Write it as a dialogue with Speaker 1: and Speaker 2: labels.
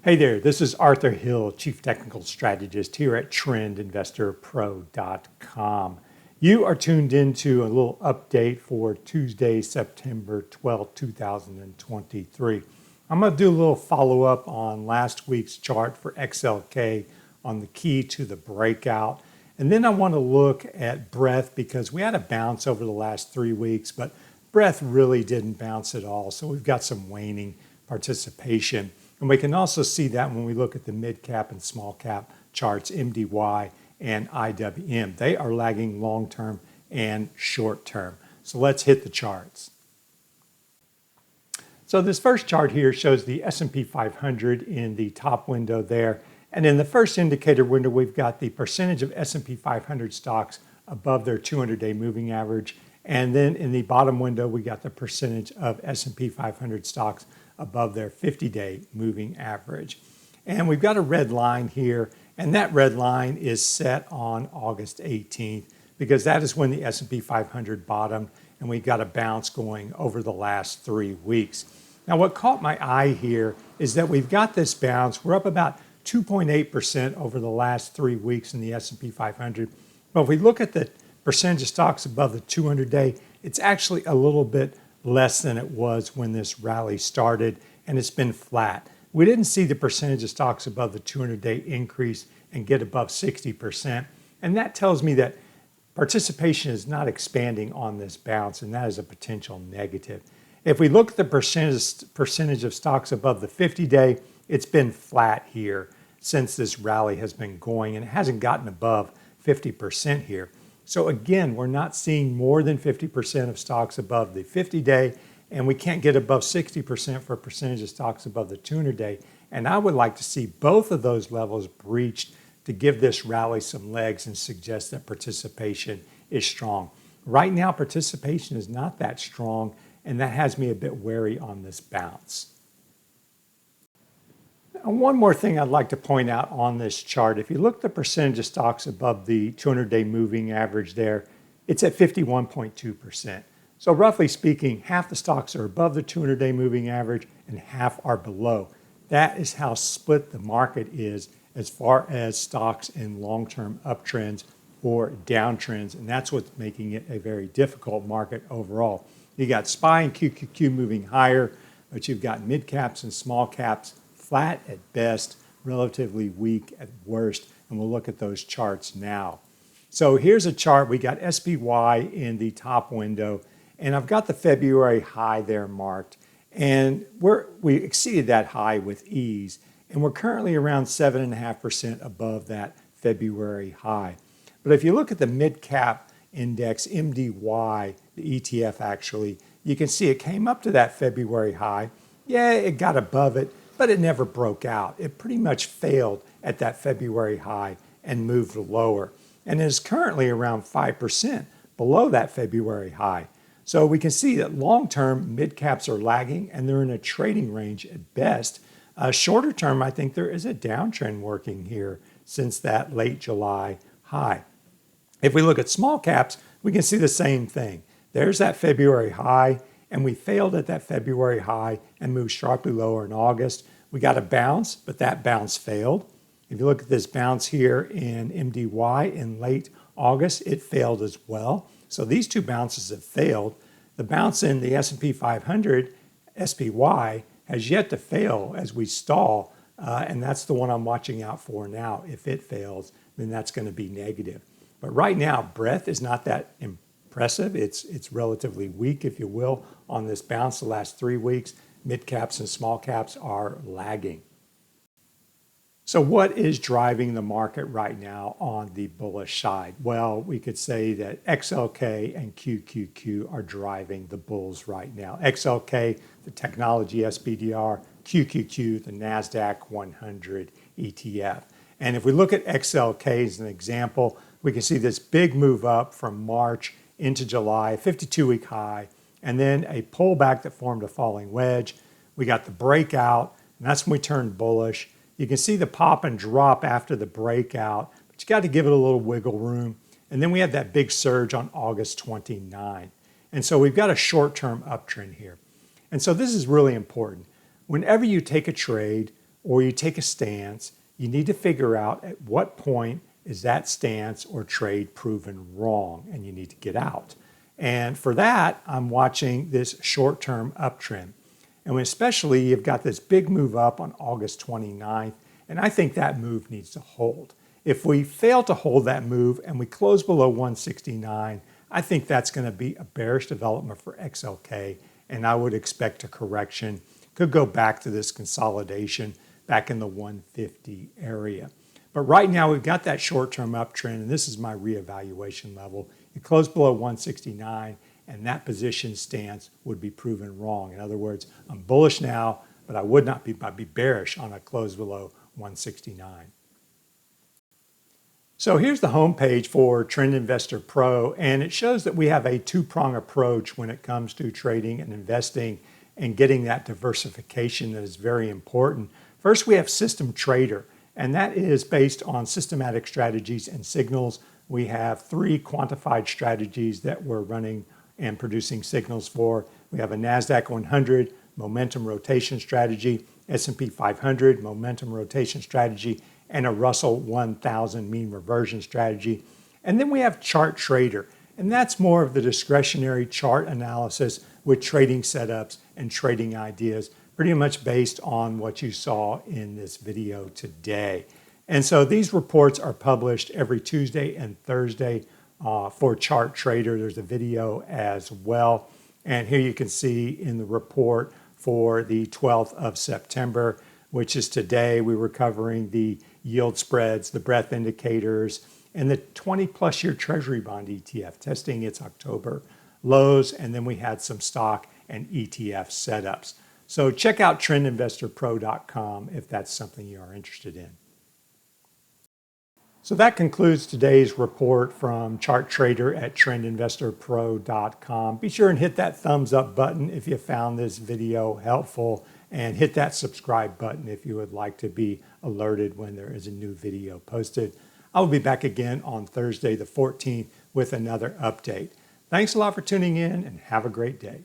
Speaker 1: Hey there, this is Arthur Hill, Chief Technical Strategist here at TrendInvestorPro.com. You are tuned into a little update for Tuesday, September 12, 2023. I'm going to do a little follow-up on last week's chart for XLK on the key to the breakout. And then I want to look at breadth because we had a bounce over the last 3 weeks, but breadth really didn't bounce at all. So we've got some waning participation. And we can also see that when we look at the mid cap and small cap charts, MDY and IWM. They are lagging long term and short term. So let's hit the charts. So this first chart here shows the S&P 500 in the top window there. And in the first indicator window, we've got the percentage of S&P 500 stocks above their 200-day moving average. And then in the bottom window, we got the percentage of S&P 500 stocks above their 50-day moving average. And we've got a red line here, and that red line is set on August 18th because that is when the S&P 500 bottomed, and we got a bounce going over the last 3 weeks. Now, what caught my eye here is that we've got this bounce. We're up about 2.8% over the last 3 weeks in the S&P 500. But if we look at the percentage of stocks above the 200-day, it's actually a little bit less than it was when this rally started, and it's been flat. We didn't see the percentage of stocks above the 200-day increase and get above 60%, and that tells me that participation is not expanding on this bounce, and that is a potential negative. If we look at the percentage of stocks above the 50-day, it's been flat here since this rally has been going, and it hasn't gotten above 50% here. So again, we're not seeing more than 50% of stocks above the 50-day, and we can't get above 60% for a percentage of stocks above the 200-day. And I would like to see both of those levels breached to give this rally some legs and suggest that participation is strong. Right now, participation is not that strong, and that has me a bit wary on this bounce. And one more thing I'd like to point out on this chart, if you look at the percentage of stocks above the 200-day moving average there, it's at 51.2%. So roughly speaking, half the stocks are above the 200-day moving average and half are below. That is how split the market is as far as stocks in long-term uptrends or downtrends, and that's what's making it a very difficult market overall. You got SPY and QQQ moving higher, but you've got mid caps and small caps flat at best, relatively weak at worst, and we'll look at those charts now. So here's a chart. We got SPY in the top window, and I've got the February high there marked, and we exceeded that high with ease, and we're currently around 7.5% above that February high. But if you look at the mid-cap index, MDY, the ETF actually, you can see it came up to that February high. Yeah, it got above it, but it never broke out. It pretty much failed at that February high and moved lower, and is currently around 5% below that February high. So we can see that long-term mid-caps are lagging, and they're in a trading range at best. Shorter term, I think there is a downtrend working here since that late July high. If we look at small caps, we can see the same thing. There's that February high, and we failed at that February high and moved sharply lower in August. We got a bounce, but that bounce failed. If you look at this bounce here in MDY in late August, it failed as well. So these two bounces have failed. The bounce in the S&P 500, SPY, has yet to fail as we stall, and that's the one I'm watching out for now. If it fails, then that's going to be negative. But right now, breadth is not that impressive. It's relatively weak, if you will, on this bounce the last 3 weeks. Mid caps and small caps are lagging. So what is driving the market right now on the bullish side? Well, we could say that XLK and QQQ are driving the bulls right now. XLK, the technology SPDR, QQQ, the NASDAQ 100 ETF. And if we look at XLK as an example, we can see this big move up from March into July, 52-week high, and then a pullback that formed a falling wedge. We got the breakout, and that's when we turned bullish. You can see the pop and drop after the breakout, but you got to give it a little wiggle room. And then we had that big surge on August 29. And so we've got a short-term uptrend here. And so this is really important. Whenever you take a trade or you take a stance, you need to figure out at what point is that stance or trade proven wrong and you need to get out. And for that, I'm watching this short-term uptrend. And when especially you've got this big move up on August 29th, and I think that move needs to hold. If we fail to hold that move and we close below 169, I think that's going to be a bearish development for XLK, and I would expect a correction. Could go back to this consolidation back in the 150 area. But right now we've got that short-term uptrend, and this is my reevaluation level. It closed below 169, and that position stance would be proven wrong. In other words, I'm bullish now, but I would not be, I'd be bearish on a close below 169. So here's the homepage for Trend Investor Pro, and it shows that we have a two-prong approach when it comes to trading and investing and getting that diversification that is very important. First, we have System Trader, and that is based on systematic strategies and signals. We have 3 quantified strategies that we're running and producing signals for. We have a NASDAQ 100 momentum rotation strategy, S&P 500 momentum rotation strategy, and a Russell 1000 mean reversion strategy. And then we have Chart Trader, and that's more of the discretionary chart analysis with trading setups and trading ideas, pretty much based on what you saw in this video today. And so these reports are published every Tuesday and Thursday for Chart Trader. There's a video as well. And here you can see in the report for the 12th of September, which is today, we were covering the yield spreads, the breadth indicators, and the 20-plus year Treasury bond ETF testing its October lows, and then we had some stock and ETF setups. So check out trendinvestorpro.com if that's something you are interested in. So that concludes today's report from Chart Trader at trendinvestorpro.com. Be sure and hit that thumbs up button if you found this video helpful, and hit that subscribe button if you would like to be alerted when there is a new video posted. I will be back again on Thursday the 14th with another update. Thanks a lot for tuning in, and have a great day.